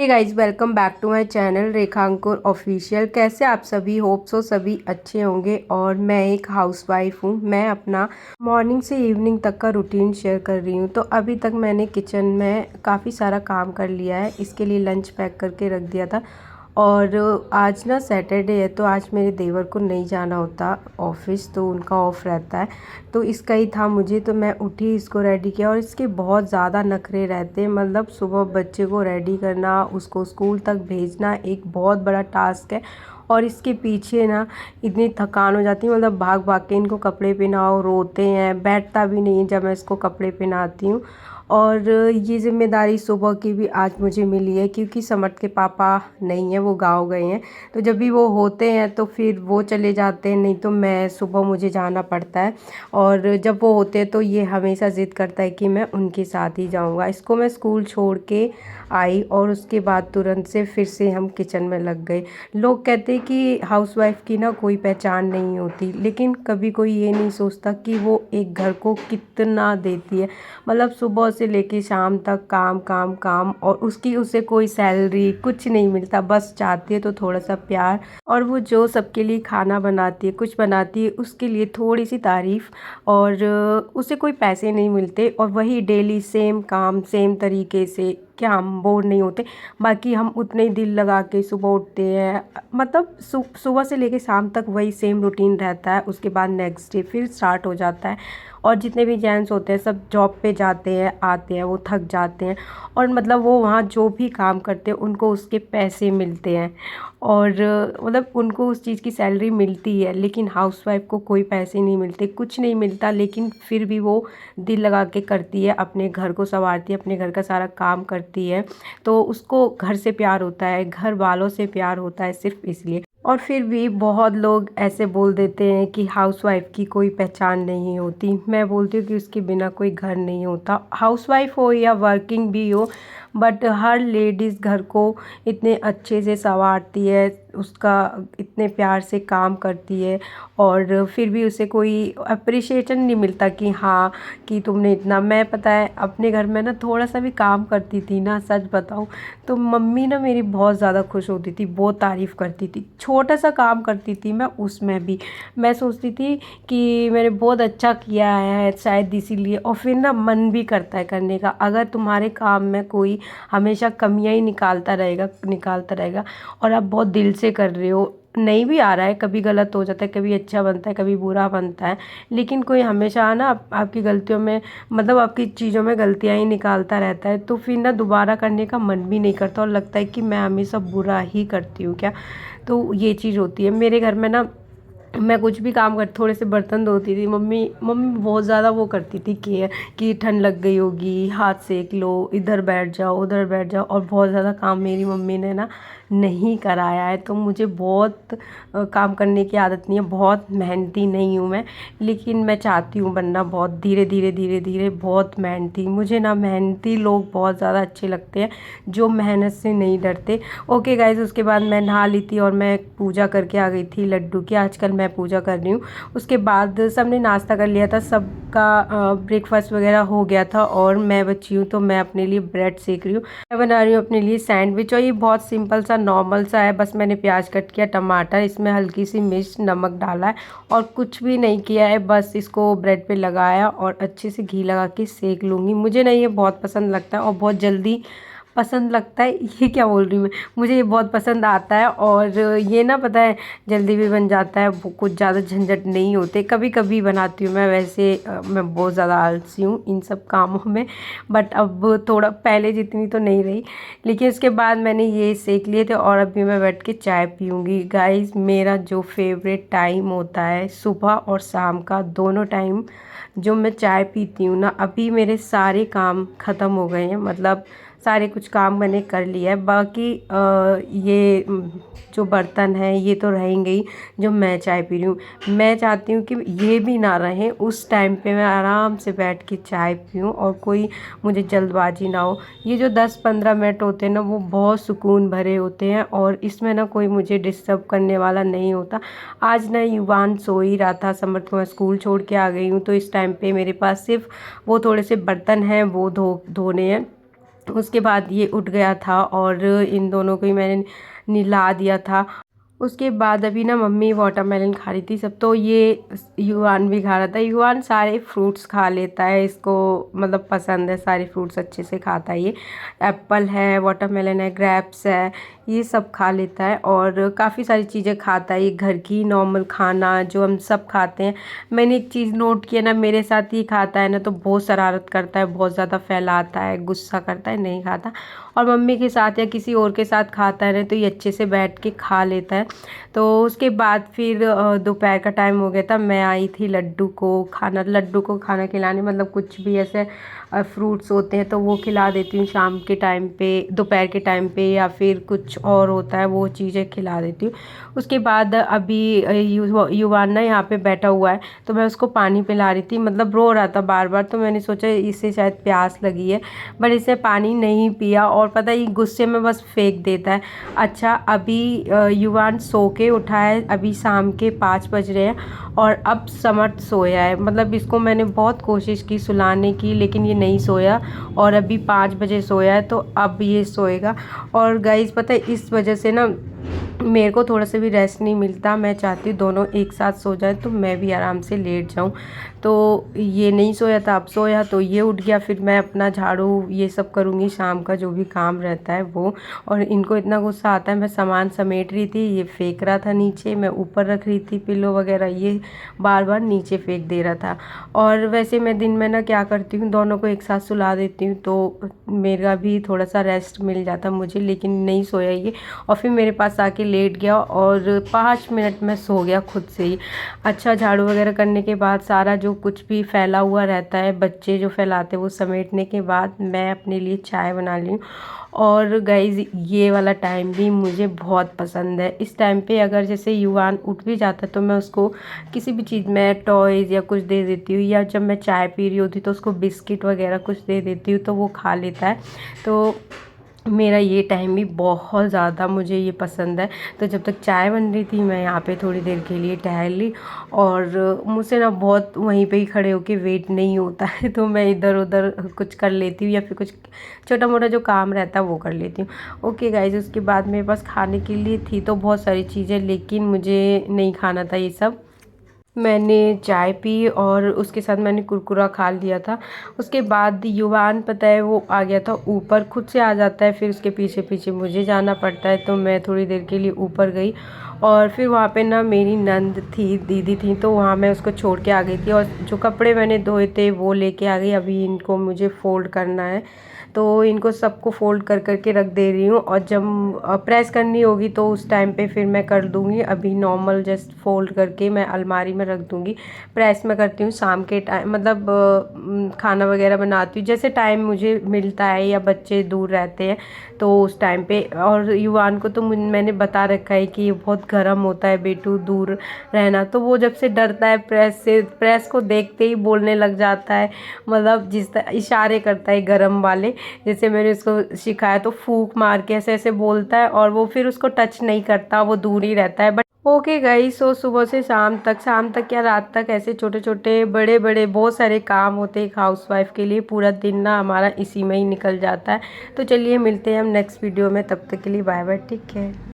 Hey guys, welcome back to my channel Rekhankur official. कैसे आप सभी? होप सो सभी अच्छे होंगे। और मैं एक हाउसवाइफ हूँ। मैं अपना मॉर्निंग से इवनिंग तक का रूटीन शेयर कर रही हूँ। तो अभी तक मैंने किचन में काफ़ी सारा काम कर लिया है। इसके लिए लंच पैक करके रख दिया था। और आज ना सैटरडे है, तो आज मेरे देवर को नहीं जाना होता ऑफिस, तो उनका ऑफ रहता है। तो इसका ही था मुझे, तो मैं उठी, इसको रेडी किया। और इसके बहुत ज़्यादा नखरे रहते हैं, मतलब सुबह बच्चे को रेडी करना, उसको स्कूल तक भेजना एक बहुत बड़ा टास्क है। और इसके पीछे ना इतनी थकान हो जाती है, मतलब भाग भाग के इनको कपड़े पहनाओ, रोते हैं, बैठता भी नहीं है जब मैं इसको कपड़े पहनाती हूँ। और ये ज़िम्मेदारी सुबह की भी आज मुझे मिली है, क्योंकि समर्थ के पापा नहीं है, वो गाँव गए हैं। तो जब भी वो होते हैं तो फिर वो चले जाते हैं, नहीं तो मैं सुबह मुझे जाना पड़ता है। और जब वो होते हैं तो ये हमेशा ज़िद करता है कि मैं उनके साथ ही जाऊंगा। इसको मैं स्कूल छोड़ के आई और उसके बाद तुरंत से फिर से हम किचन में लग गए। लोग कहते हैं कि हाउसवाइफ की ना कोई पहचान नहीं होती, लेकिन कभी कोई ये नहीं सोचता कि वो एक घर को कितना देती है। मतलब सुबह से लेके शाम तक काम काम काम, और उसकी उसे कोई सैलरी कुछ नहीं मिलता, बस चाहती है तो थोड़ा सा प्यार। और वो जो सबके लिए खाना बनाती है, कुछ बनाती है, उसके लिए थोड़ी सी तारीफ़। और उसे कोई पैसे नहीं मिलते, और वही डेली सेम काम सेम तरीके से, क्या हम बोर नहीं होते? बाकी हम उतने ही दिल लगा के सुबह उठते हैं, मतलब सुबह से लेके शाम तक वही सेम रूटीन रहता है। उसके बाद नेक्स्ट डे फिर स्टार्ट हो जाता है। और जितने भी जेंट्स होते हैं सब जॉब पे जाते हैं, आते हैं, वो थक जाते हैं। और मतलब वो वहाँ जो भी काम करते हैं उनको उसके पैसे मिलते हैं। और मतलब उनको उस चीज़ की सैलरी मिलती है, लेकिन हाउसवाइफ को कोई पैसे नहीं मिलते, कुछ नहीं मिलता, लेकिन फिर भी वो दिल लगा के करती है, अपने घर को संवारती है, अपने घर का सारा काम करती है। तो उसको घर से प्यार होता है, घर वालों से प्यार होता है, सिर्फ इसलिए। और फिर भी बहुत लोग ऐसे बोल देते हैं कि हाउसवाइफ की कोई पहचान नहीं होती। मैं बोलती हूँ कि उसके बिना कोई घर नहीं होता। हाउसवाइफ हो या वर्किंग भी हो, बट हर लेडीज़ घर को इतने अच्छे से संवारती है, उसका इतने प्यार से काम करती है। और फिर भी उसे कोई अप्रिशिएशन नहीं मिलता कि हाँ, कि तुमने इतना। मैं पता है अपने घर में ना थोड़ा सा भी काम करती थी ना, सच बताऊँ तो मम्मी ना मेरी बहुत ज़्यादा खुश होती थी, बहुत तारीफ़ करती थी। छोटा सा काम करती थी मैं, उसमें भी मैं सोचती थी कि मैंने बहुत अच्छा किया है शायद, इसीलिए। और फिर ना मन भी करता है करने का। अगर तुम्हारे काम में कोई हमेशा कमियां ही निकालता रहेगा और आप बहुत दिल से कर रहे हो, नहीं भी आ रहा है, कभी गलत हो जाता है, कभी अच्छा बनता है, कभी बुरा बनता है, लेकिन कोई हमेशा ना आपकी गलतियों में, मतलब आपकी चीज़ों में गलतियाँ ही निकालता रहता है, तो फिर ना दोबारा करने का मन भी नहीं करता, और लगता है कि मैं हमेशा बुरा ही करती हूँ क्या। तो ये चीज़ होती है मेरे घर में ना। मैं कुछ भी काम कर, थोड़े से बर्तन धोती थी, मम्मी मम्मी बहुत ज़्यादा वो करती थी केयर, कि ठंड लग गई होगी, हाथ सेक लो, इधर बैठ जाओ, उधर बैठ जाओ। और बहुत ज़्यादा काम मेरी मम्मी ने ना नहीं कराया है, तो मुझे बहुत काम करने की आदत नहीं है, बहुत मेहनती नहीं हूँ मैं। लेकिन मैं चाहती हूँ बनना, बहुत धीरे धीरे धीरे धीरे बहुत मेहनती। मुझे ना मेहनती लोग बहुत ज़्यादा अच्छे लगते हैं, जो मेहनत से नहीं डरते। ओके गाइज, उसके बाद मैं नहा ली थी और मैं पूजा करके आ गई थी लड्डू की। आजकल मैं पूजा कर रही हूँ। उसके बाद सबने नाश्ता कर लिया था, सबका ब्रेकफास्ट वगैरह हो गया था, और मैं बची हूँ, तो मैं अपने लिए ब्रेड सेक रही हूँ। मैं बना रही हूँ अपने लिए सैंडविच, और ये बहुत सिंपल सा नॉर्मल सा है। बस मैंने प्याज कट किया, टमाटर, इसमें हल्की सी मिर्च, नमक डाला है, और कुछ भी नहीं किया है। बस इसको ब्रेड पे लगाया और अच्छे से घी लगा के सेक लूँगी। मुझे नहीं ये बहुत पसंद लगता है, और बहुत जल्दी पसंद लगता है, ये क्या बोल रही हूँ मैं, मुझे ये बहुत पसंद आता है। और ये ना पता है जल्दी भी बन जाता है, कुछ ज़्यादा झंझट नहीं होते। कभी कभी बनाती हूँ मैं, वैसे मैं बहुत ज़्यादा आलसी हूँ इन सब कामों में, बट अब थोड़ा पहले जितनी तो नहीं रही। लेकिन उसके बाद मैंने ये सेक लिए थे, और अभी मैं बैठ के चाय पीऊँगी। गाइस, मेरा जो फेवरेट टाइम होता है सुबह और शाम का, दोनों टाइम जो मैं चाय पीती हूँ ना, अभी मेरे सारे काम ख़त्म हो गए हैं, मतलब सारे कुछ काम मैंने कर लिया है। बाकी ये जो बर्तन हैं ये तो रहेंगे ही, जो मैं चाय पी रही हूँ। मैं चाहती हूँ कि ये भी ना रहें, उस टाइम पे मैं आराम से बैठ के चाय पीऊँ, और कोई मुझे जल्दबाजी ना हो। ये जो 10-15 मिनट होते हैं ना, वो बहुत सुकून भरे होते हैं, और इसमें ना कोई मुझे डिस्टर्ब करने वाला नहीं होता। आज ना युवान सो ही रहा था, समर्थ को मैं स्कूल छोड़ के आ गई हूँ, तो इस टाइम पे मेरे पास सिर्फ वो थोड़े से बर्तन हैं, वो धोने हैं। उसके बाद ये उठ गया था और इन दोनों को ही मैंने नहला दिया था। उसके बाद अभी ना मम्मी वाटरमेलन खा रही थी सब, तो ये युवान भी खा रहा था। युवान सारे फ्रूट्स खा लेता है, इसको मतलब पसंद है, सारे फ्रूट्स अच्छे से खाता है ये। एप्पल है, वाटरमेलन है, ग्रेप्स है, ये सब खा लेता है और काफ़ी सारी चीज़ें खाता है। ये घर की नॉर्मल खाना जो हम सब खाते हैं। मैंने एक चीज़ नोट किया ना, मेरे साथ ही खाता है ना तो बहुत शरारत करता है, बहुत ज़्यादा फैलाता है, गुस्सा करता है, नहीं खाता। और मम्मी के साथ या किसी और के साथ खाता है ना तो ये अच्छे से बैठ के खा लेता है। तो उसके बाद फिर दोपहर का टाइम हो गया था, मैं आई थी लड्डू को खाना खिलाने, मतलब कुछ भी ऐसे फ्रूट्स होते हैं तो वो खिला देती हूँ शाम के टाइम पे, दोपहर के टाइम पे, या फिर कुछ और होता है वो चीज़ें खिला देती हूँ। उसके बाद अभी युवान ना यहाँ पे बैठा हुआ है तो मैं उसको पानी पिला रही थी, मतलब रो रहा था बार बार, तो मैंने सोचा इसे शायद प्यास लगी है, बट इसने पानी नहीं पिया और पता है गुस्से में बस फेंक देता है। अच्छा, अभी युवान सो के उठा है, अभी शाम के 5 बज रहे हैं और अब समर्थ सोया है। मतलब इसको मैंने बहुत कोशिश की सुलाने की, लेकिन ये नहीं सोया और अभी 5 बजे सोया है, तो अब ये सोएगा। और गाइस पता है इस वजह से ना मेरे को थोड़ा सा भी रेस्ट नहीं मिलता। मैं चाहती हूँ दोनों एक साथ सो जाए तो मैं भी आराम से लेट जाऊँ। तो ये नहीं सोया था, अब सोया तो ये उठ गया। फिर मैं अपना झाड़ू ये सब करूँगी, शाम का जो भी काम रहता है वो। और इनको इतना गुस्सा आता है, मैं सामान समेट रही थी, ये फेंक रहा था नीचे, मैं ऊपर रख रही थी पिलो वगैरह, ये बार बार नीचे फेंक दे रहा था। और वैसे मैं दिन में ना क्या करती हूँ, दोनों को एक साथ सुला देती हूँ तो मेरा भी थोड़ा सा रेस्ट मिल जाता मुझे, लेकिन नहीं सोया ये और फिर मेरे पास आके लेट गया और 5 मिनट में सो गया खुद से ही। अच्छा, झाड़ू वगैरह करने के बाद सारा जो कुछ भी फैला हुआ रहता है, बच्चे जो फैलाते हैं वो समेटने के बाद मैं अपने लिए चाय बना ली हूँ। और गाइज़ ये वाला टाइम भी मुझे बहुत पसंद है। इस टाइम पे अगर जैसे युवान उठ भी जाता है तो मैं उसको किसी भी चीज़ में टॉयज़ या कुछ दे देती हूँ, या जब मैं चाय पी रही होती तो उसको बिस्किट वगैरह कुछ दे देती हूँ तो वो खा लेता है। तो मेरा ये टाइम भी बहुत ज़्यादा मुझे ये पसंद है। तो जब तक चाय बन रही थी मैं यहाँ पे थोड़ी देर के लिए टहल ली, और मुझसे ना बहुत वहीं पे ही खड़े होके वेट नहीं होता है, तो मैं इधर उधर कुछ कर लेती हूँ या फिर कुछ छोटा मोटा जो काम रहता है वो कर लेती हूँ। ओके गाइज, उसके बाद मेरे पास खाने के लिए थी तो बहुत सारी चीज़ें, लेकिन मुझे नहीं खाना था ये सब। मैंने चाय पी और उसके साथ मैंने कुरकुरा खा लिया था। उसके बाद युवान पता है वो आ गया था ऊपर, खुद से आ जाता है, फिर उसके पीछे पीछे मुझे जाना पड़ता है, तो मैं थोड़ी देर के लिए ऊपर गई। और फिर वहाँ पे ना मेरी नंद थी, दीदी थी, तो वहाँ मैं उसको छोड़ के आ गई थी और जो कपड़े मैंने धोए थे वो लेके आ गई। अभी इनको मुझे फ़ोल्ड करना है, तो इनको सबको फ़ोल्ड कर कर के रख दे रही हूँ, और जब प्रेस करनी होगी तो उस टाइम पे फिर मैं कर दूँगी। अभी नॉर्मल जस्ट फ़ोल्ड करके मैं अलमारी में रख दूँगी। प्रेस मैं करती हूँ शाम के टाइम, मतलब खाना वगैरह बनाती हूँ जैसे टाइम मुझे मिलता है, या बच्चे दूर रहते हैं तो उस टाइम पे। और युवान को तो मैंने बता रखा है कि ये बहुत गर्म होता है बेटू, दूर रहना, तो वो जब से डरता है प्रेस से, प्रेस को देखते ही बोलने लग जाता है, मतलब जिस इशारे करता है गर्म वाले। जैसे मैंने उसको सिखाया तो फूंक मार के ऐसे ऐसे बोलता है, और वो फिर उसको टच नहीं करता, वो दूर ही रहता है। बट ओके गाइस, सो सुबह से शाम तक या रात तक ऐसे छोटे छोटे बड़े बड़े बहुत सारे काम होते हैं एक हाउसवाइफ के लिए। पूरा दिन ना हमारा इसी में ही निकल जाता है। तो चलिए मिलते हैं हम नेक्स्ट वीडियो में, तब तक के लिए बाय बाय, टेक केयर।